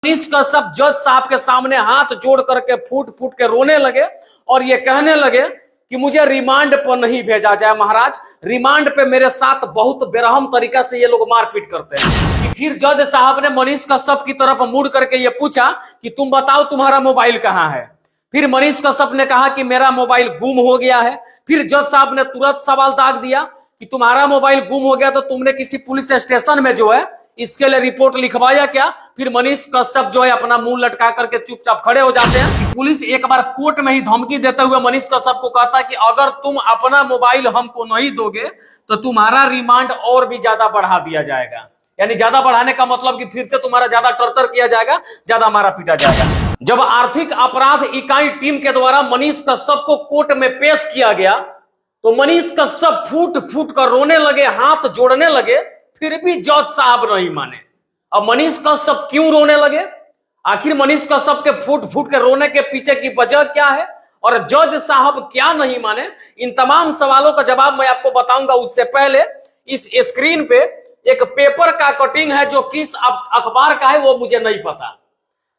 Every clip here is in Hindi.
मनीष कश्यप जज साहब के सामने हाथ जोड़ करके फूट फूट के रोने लगे और ये कहने लगे कि मुझे रिमांड पर नहीं भेजा जाए महाराज, रिमांड पे मेरे साथ बहुत बेरहम तरीका से ये लोग मारपीट करते हैं। फिर जज साहब ने मनीष कश्यप की तरफ मुड़ करके ये पूछा कि तुम बताओ तुम्हारा मोबाइल कहाँ है। फिर मनीष कश्यप ने कहा कि मेरा मोबाइल गुम हो गया है। फिर जज साहब ने तुरंत सवाल दाग दिया कि तुम्हारा मोबाइल गुम हो गया तो तुमने किसी पुलिस स्टेशन में जो है इसके लिए रिपोर्ट लिखवाया क्या। फिर मनीष कश्यप जो है अपना मुंह लटका करके चुपचाप खड़े हो जाते हैं। पुलिस एक बार कोर्ट में ही धमकी देते हुए मनीष कश्यप को कहता है कि अगर तुम अपना मोबाइल हमको नहीं दोगे तो तुम्हारा रिमांड और भी ज्यादा बढ़ा दिया जाएगा। यानी ज्यादा बढ़ाने का मतलब कि फिर से तुम्हारा ज्यादा टॉर्चर किया जाएगा, ज्यादा मारा पीटा जाएगा। जब आर्थिक अपराध इकाई टीम के द्वारा मनीष कश्यप को कोर्ट में पेश किया गया तो मनीष कश्यप फूट फूट कर रोने लगे, हाथ जोड़ने लगे। फिर भी जज साहब नहीं माने। अब मनीष कश्यप क्यों रोने लगे, आखिर मनीष कश्यप के फूट फूट के रोने के पीछे की वजह क्या है और जज साहब क्या नहीं माने, इन तमाम सवालों का जवाब मैं आपको बताऊंगा। उससे पहले इस स्क्रीन पे एक पेपर का कटिंग है जो किस अखबार का है वो मुझे नहीं पता,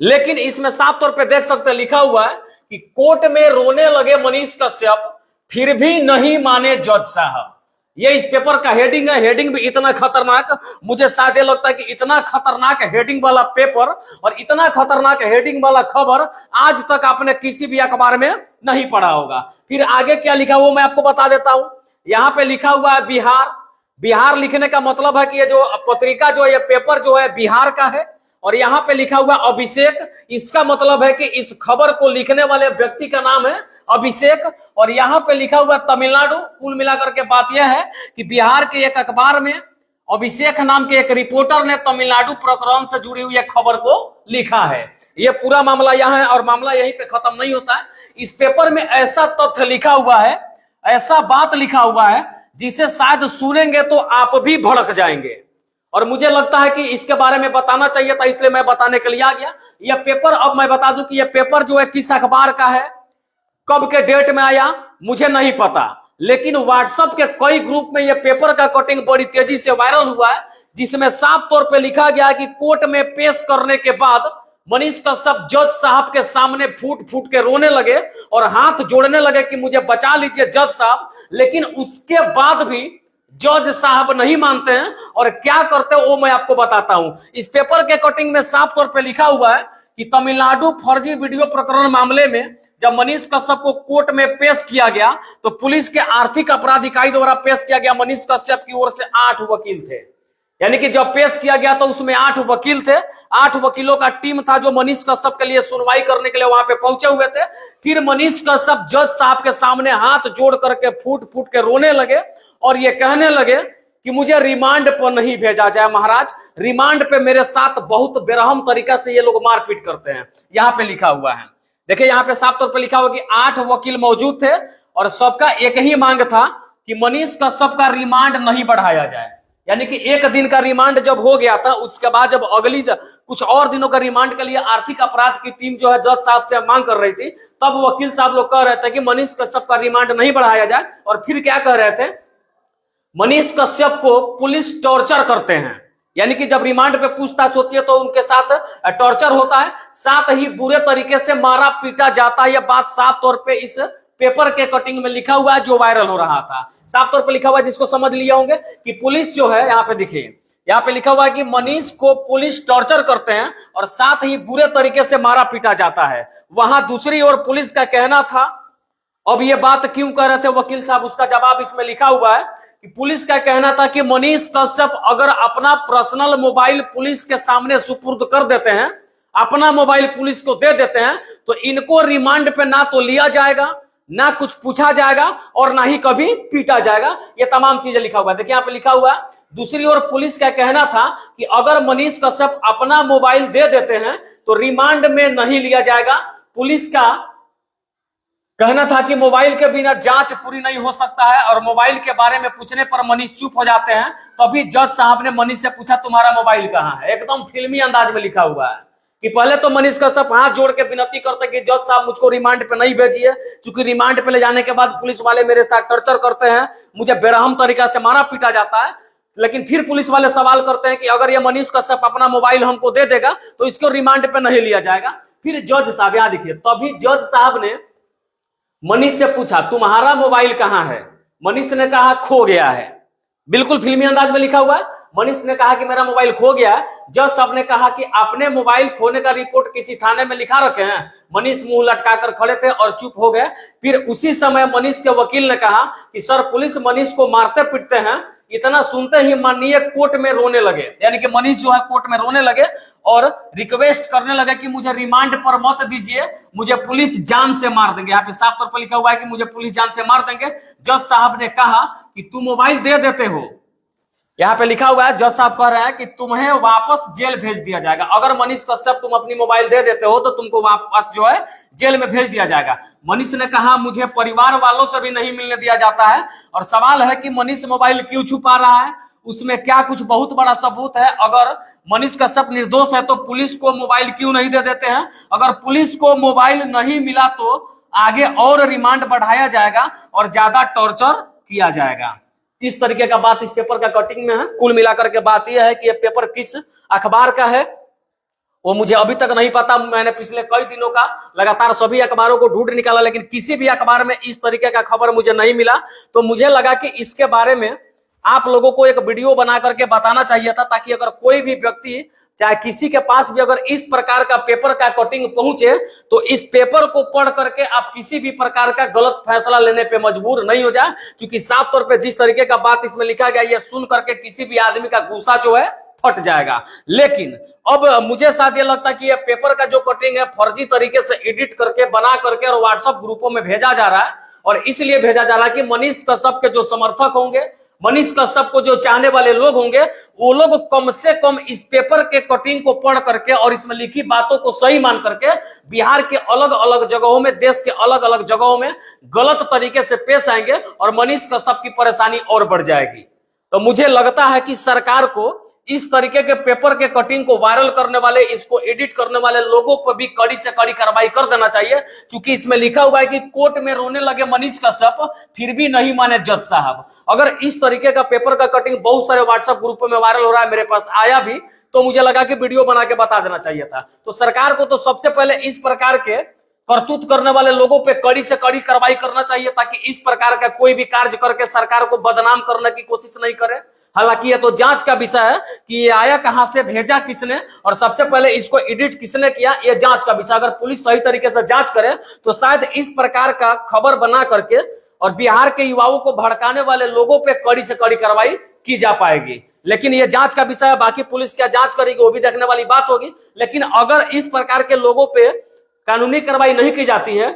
लेकिन इसमें साफ तौर पे देख सकते लिखा हुआ है कि कोर्ट में रोने लगे मनीष कश्यप फिर भी नहीं माने जज साहब। ये इस पेपर का हेडिंग है। हेडिंग भी इतना खतरनाक, मुझे शायद लगता है कि इतना खतरनाक हेडिंग वाला पेपर और इतना खतरनाक हेडिंग वाला खबर आज तक आपने किसी भी अखबार में नहीं पढ़ा होगा। फिर आगे क्या लिखा वो मैं आपको बता देता हूं। यहाँ पे लिखा हुआ है बिहार। बिहार लिखने का मतलब है कि ये जो पत्रिका जो ये पेपर जो है बिहार का है। और यहाँ पे लिखा हुआ अभिषेक, इसका मतलब है कि इस खबर को लिखने वाले व्यक्ति का नाम है अभिषेक। और यहाँ पे लिखा हुआ तमिलनाडु। कुल मिलाकर के बात यह है कि बिहार के एक अखबार में अभिषेक नाम के एक रिपोर्टर ने तमिलनाडु प्रकरण से जुड़ी हुई खबर को लिखा है। ये पूरा मामला यहाँ है और मामला यहीं पे खत्म नहीं होता है। इस पेपर में ऐसा तथ्य लिखा हुआ है, ऐसा बात लिखा हुआ है जिसे शायद सुनेंगे तो आप भी भड़क जाएंगे और मुझे लगता है कि इसके बारे में बताना चाहिए था, इसलिए मैं बताने के लिए आ गया। यह पेपर, अब मैं बता दूं कि यह पेपर जो है किस अखबार का है, कब के डेट में आया मुझे नहीं पता, लेकिन व्हाट्सएप के कई ग्रुप में यह पेपर का कटिंग बड़ी तेजी से वायरल हुआ है जिसमें साफ तौर पे लिखा गया है कि कोर्ट में पेश करने के बाद मनीष कश्यप जज साहब के सामने फूट फूट के रोने लगे और हाथ जोड़ने लगे कि मुझे बचा लीजिए जज साहब। लेकिन उसके बाद भी जज साहब नहीं मानते हैं और क्या करते हैं वो मैं आपको बताता हूं। इस पेपर के कटिंग में साफ तौर पे लिखा हुआ है कि तमिलनाडु फर्जी वीडियो प्रकरण मामले में जब मनीष कश्यप को कोर्ट में पेश किया गया तो पुलिस के आर्थिक अपराध इकाई द्वारा पेश किया गया मनीष कश्यप की ओर से 8 वकील थे। यानी कि जब पेश किया गया तो उसमें 8 वकील थे। 8 वकीलों का टीम था जो मनीष कश्यप के लिए सुनवाई करने के लिए वहां पे पहुंचे हुए थे। फिर मनीष कश्यप जज साहब के सामने हाथ जोड़ करके फूट फूट के रोने लगे और ये कहने लगे कि मुझे रिमांड पर नहीं भेजा जाए महाराज, रिमांड पे मेरे साथ बहुत बेरहम तरीका से ये लोग मारपीट करते हैं। यहाँ पे लिखा हुआ है, देखिए यहाँ पे साफ तौर पे लिखा हुआ कि 8 वकील मौजूद थे और सबका एक ही मांग था कि मनीष कश्यप का रिमांड नहीं बढ़ाया जाए। यानी कि 1 दिन का रिमांड जब हो गया था उसके बाद जब अगली कुछ और दिनों का रिमांड के लिए आर्थिक अपराध की टीम जो है जज साहब से मांग कर रही थी, तब वकील साहब लोग कह रहे थे कि मनीष कश्यप का रिमांड नहीं बढ़ाया जाए। और फिर क्या कह रहे थे, मनीष कश्यप को पुलिस टॉर्चर करते हैं। यानी कि जब रिमांड पे पूछताछ होती है तो उनके साथ टॉर्चर होता है, साथ ही बुरे तरीके से मारा पीटा जाता है। यह बात साफ तौर पे इस पेपर के कटिंग में लिखा हुआ है जो वायरल हो रहा था। साफ तौर पे लिखा हुआ है, जिसको समझ लिए होंगे कि पुलिस जो है, यहाँ पे देखिए यहाँ पे लिखा हुआ है कि मनीष को पुलिस टॉर्चर करते हैं और साथ ही बुरे तरीके से मारा पीटा जाता है। वहां दूसरी ओर पुलिस का कहना था, अब ये बात क्यों कह रहे थे वकील साहब, उसका जवाब इसमें लिखा हुआ है कि पुलिस का कहना था कि मनीष कश्यप अगर अपना पर्सनल मोबाइल पुलिस के सामने सुपुर्द कर देते हैं, अपना मोबाइल पुलिस को दे देते हैं, तो इनको रिमांड पे ना तो लिया जाएगा, ना कुछ पूछा जाएगा और ना ही कभी पीटा जाएगा। ये तमाम चीजें लिखा हुआ है। देखिए यहाँ पे लिखा हुआ है, दूसरी ओर पुलिस का कहना था कि अगर मनीष कश्यप अपना मोबाइल दे देते हैं तो रिमांड में नहीं लिया जाएगा। पुलिस का कहना था कि मोबाइल के बिना जांच पूरी नहीं हो सकता है और मोबाइल के बारे में पूछने पर मनीष चुप हो जाते हैं। तभी जज साहब ने मनीष से पूछा तुम्हारा मोबाइल कहाँ है। एकदम फिल्मी अंदाज में लिखा हुआ है कि पहले तो मनीष कश्यप हाथ जोड़ के विनती करते कि जज साहब मुझको रिमांड पे नहीं भेजिए, क्योंकि रिमांड पे ले जाने के बाद पुलिस वाले मेरे साथ टॉर्चर करते हैं, मुझे बेरहम तरीका से मारा पीटा जाता है। लेकिन फिर पुलिस वाले सवाल करते हैं कि अगर ये मनीष कश्यप अपना मोबाइल हमको दे देगा तो इसको रिमांड पे नहीं लिया जाएगा। फिर जज साहब, यहां देखिए, तभी जज साहब ने मनीष से पूछा तुम्हारा मोबाइल कहां है? मनीष ने कहा खो गया है। बिल्कुल फिल्मी अंदाज में लिखा हुआ है। मनीष ने कहा कि मेरा मोबाइल खो गया है। जज साहब ने कहा कि आपने मोबाइल खोने का रिपोर्ट किसी थाने में लिखा रखे हैं? मनीष मुंह लटकाकर खड़े थे और चुप हो गए। फिर उसी समय मनीष के वकील ने कहा कि सर, पुलिस मनीष को मारते पीटते हैं। इतना सुनते ही माननीय कोर्ट में रोने लगे, यानी कि मनीष जो है कोर्ट में रोने लगे और रिक्वेस्ट करने लगे कि मुझे रिमांड पर मत दीजिए, मुझे पुलिस जान से मार देंगे। यहाँ पे साफ तौर पर लिखा हुआ है कि मुझे पुलिस जान से मार देंगे। जज साहब ने कहा कि तुम मोबाइल दे देते हो, यहाँ पे लिखा हुआ है, जज साहब कह रहे हैं कि तुम्हें वापस जेल भेज दिया जाएगा। अगर मनीष कश्यप तुम अपनी मोबाइल दे देते हो तो तुमको वापस जो है जेल में भेज दिया जाएगा। मनीष ने कहा मुझे परिवार वालों से भी नहीं मिलने दिया जाता है। और सवाल है कि मनीष मोबाइल क्यों छुपा रहा है, उसमें क्या कुछ बहुत बड़ा सबूत है? अगर मनीष कश्यप निर्दोष है तो पुलिस को मोबाइल क्यों नहीं दे देते हैं? अगर पुलिस को मोबाइल नहीं मिला तो आगे और रिमांड बढ़ाया जाएगा और ज्यादा टॉर्चर किया जाएगा। इस तरीके का बात इस पेपर का कटिंग में है। कुल मिलाकर के बात यह है कि यह पेपर किस अखबार का है वो मुझे अभी तक नहीं पता। मैंने पिछले कई दिनों का लगातार सभी अखबारों को ढूंढ निकाला, लेकिन किसी भी अखबार में इस तरीके का खबर मुझे नहीं मिला। तो मुझे लगा कि इसके बारे में आप लोगों को एक वीडियो बना करके बताना चाहिए था, ताकि अगर कोई भी व्यक्ति चाहे किसी के पास भी अगर इस प्रकार का पेपर का कटिंग पहुंचे तो इस पेपर को पढ़ करके आप किसी भी प्रकार का गलत फैसला लेने पे मजबूर नहीं हो जाए। क्योंकि साफ तौर पे जिस तरीके का बात इसमें लिखा गया, ये सुन करके किसी भी आदमी का गुस्सा जो है फट जाएगा। लेकिन अब मुझे शायद ये लगता है कि ये पेपर का जो कटिंग है फर्जी तरीके से एडिट करके बना करके और व्हाट्सएप ग्रुपों में भेजा जा रहा है। और इसलिए भेजा जा रहा है कि मनीष कश्यप के जो समर्थक होंगे, मनीष कश्यप को जो चाहने वाले लोग होंगे, वो लोग कम से कम इस पेपर के कटिंग को पढ़ करके और इसमें लिखी बातों को सही मान करके बिहार के अलग अलग जगहों में, देश के अलग अलग जगहों में गलत तरीके से पेश आएंगे और मनीष कश्यप की परेशानी और बढ़ जाएगी। तो मुझे लगता है कि सरकार को इस तरीके के पेपर के कटिंग को वायरल करने वाले, इसको एडिट करने वाले लोगों पर भी कड़ी से कड़ी कार्रवाई कर देना चाहिए। क्योंकि इसमें लिखा हुआ है कि कोर्ट में रोने लगे मनीष कश्यप, फिर भी नहीं माने जज साहब। अगर इस तरीके का पेपर का कटिंग बहुत सारे व्हाट्सएप ग्रुपों में वायरल हो रहा है, मेरे पास आया भी, तो मुझे लगा कि वीडियो बना के बता देना चाहिए था। तो सरकार को तो सबसे पहले इस प्रकार के करतूत करने वाले लोगों पे कड़ी से कड़ी कार्रवाई करना चाहिए, ताकि इस प्रकार का कोई भी कार्य करके सरकार को बदनाम करने की कोशिश नहीं करे। हालांकि ये तो जांच का विषय है कि ये आया कहां से, भेजा किसने और सबसे पहले इसको एडिट किसने किया, ये जांच का विषय। अगर पुलिस सही तरीके से जांच करे तो शायद इस प्रकार का खबर बना करके और बिहार के युवाओं को भड़काने वाले लोगों पे कड़ी से कड़ी कार्रवाई की जा पाएगी। लेकिन ये जांच का विषय है, बाकी पुलिस क्या जांच करेगी वो भी देखने वाली बात होगी। लेकिन अगर इस प्रकार के लोगों पे कानूनी कार्रवाई नहीं की जाती है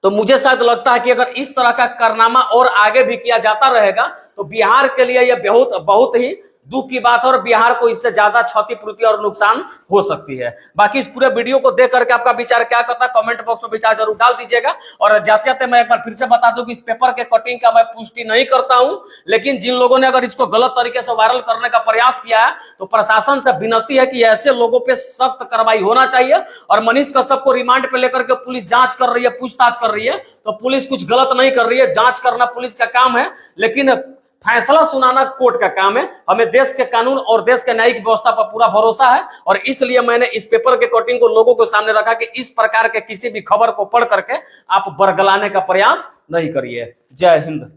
तो मुझे शायद लगता है कि अगर इस तरह का कारनामा और आगे भी किया जाता रहेगा तो बिहार के लिए यह बहुत ही दुख की बात है और बिहार को इससे ज्यादा क्षतिपूर्ति और नुकसान हो सकती है। बाकी इस पूरे वीडियो को देख करके आपका विचार क्या करता है कमेंट बॉक्स में विचार जरूर डाल दीजिएगा। और जाते जाते मैं एक बार फिर से बता दूं कि इस पेपर के कटिंग का मैं पुष्टि नहीं करता हूं, लेकिन जिन लोगों ने अगर इसको गलत तरीके से वायरल करने का प्रयास किया है तो प्रशासन से विनती है कि ऐसे लोगों पर सख्त कार्रवाई होना चाहिए। और मनीष कश्यप को रिमांड पे लेकर के पुलिस जांच कर रही है, पूछताछ कर रही है, तो पुलिस कुछ गलत नहीं कर रही है। जांच करना पुलिस का काम है, लेकिन फैसला सुनाना कोर्ट का काम है। हमें देश के कानून और देश के न्यायिक व्यवस्था पर पूरा भरोसा है और इसलिए मैंने इस पेपर के कटिंग को लोगों के सामने रखा कि इस प्रकार के किसी भी खबर को पढ़ करके आप बरगलाने का प्रयास नहीं करिए। जय हिंद।